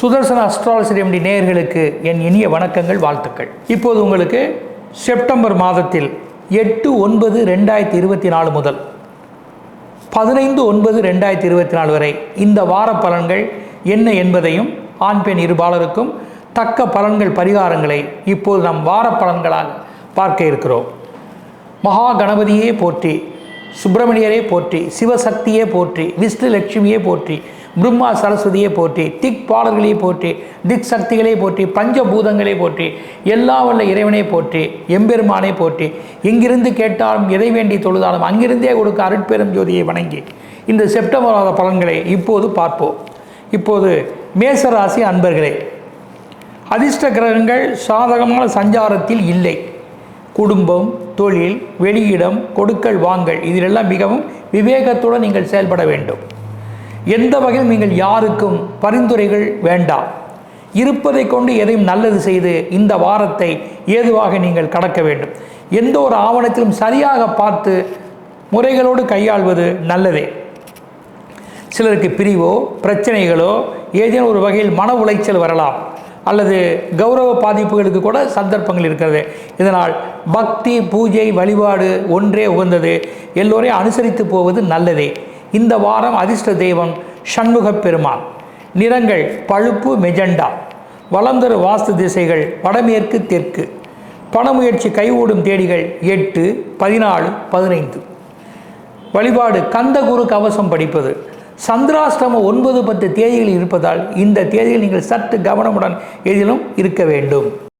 Sudarshana astrology remedy நேயர்களுக்கு என் இனிய வணக்கங்கள், வாழ்த்துக்கள். இப்போது உங்களுக்கு செப்டம்பர் மாதத்தில் 8/9/2024 முதல் 15/9/2024 வரை இந்த வார பலன்கள் என்ன என்பதையும் ஆண் பெண் இருபாலருக்கும் தக்க பலன்கள் பரிகாரங்களை இப்போது நாம் வார பலன்களாக பார்க்க இருக்கிறோம். மகா கணபதியே போற்றி, சுப்பிரமணியரே போற்றி, சிவசக்தியே போற்றி, விஷ்ணு லட்சுமியே போற்றி, பிரம்மா சரஸ்வதியை போற்றி, திக்பாலர்களே போற்றி, திக் சக்திகளே போற்றி, பஞ்சபூதங்களே போற்றி, எல்லா வல்ல இறைவனை போற்றி, எம்பெருமானை போற்றி, எங்கிருந்து கேட்டாலும் எதை வேண்டி தொழுதாலும் அங்கிருந்தே கொடுக்க அருட்பெரும் ஜோதியை வணங்கி இந்த செப்டம்பர் மாத பலன்களை இப்போது பார்ப்போம். இப்போது மேசராசி அன்பர்களே, அதிர்ஷ்ட கிரகங்கள் சாதகமான சஞ்சாரத்தில் இல்லை. குடும்பம், தொழில், வெளியிடம், கொடுக்கல் வாங்கல் இதிலெல்லாம் மிகவும் விவேகத்துடன் நீங்கள் செயல்பட வேண்டும். எந்த வகையில் நீங்கள் யாருக்கும் பரிந்துரைகள் வேண்டாம். இருப்பதை கொண்டு எதையும் நல்லது செய்து இந்த வாரத்தை ஏதுவாக நீங்கள் கடக்க வேண்டும். எந்த ஒரு ஆவணத்திலும் சரியாக பார்த்து முறைகளோடு கையாள்வது நல்லதே. சிலருக்கு பிரிவோ பிரச்சனைகளோ ஏதேனும் ஒரு வகையில் மன உளைச்சல் வரலாம், அல்லது கௌரவ பாதிப்புகளுக்கு கூட சந்தர்ப்பங்கள் இருக்கிறது. இதனால் பக்தி, பூஜை, வழிபாடு ஒன்றே உகந்தது. எல்லோரையும் அனுசரித்து போவது நல்லதே. இந்த வாரம் அதிர்ஷ்ட தெய்வம் சண்முக பெருமான். நிறங்கள் பழுப்பு, மெஜெண்டா. வளம் தரும் வாஸ்து திசைகள் வடமேற்கு, தெற்கு. பணமுயற்சி கைகூடும் தேதிகள் 8, 14, 15. வழிபாடு கந்தகுரு கவசம் படிப்பது. சந்திராஷ்டமம் 9, 10 தேதிகள் இருப்பதால் இந்த தேதியில் நீங்கள் சற்று கவனமுடன் எதிலும் இருக்க வேண்டும்.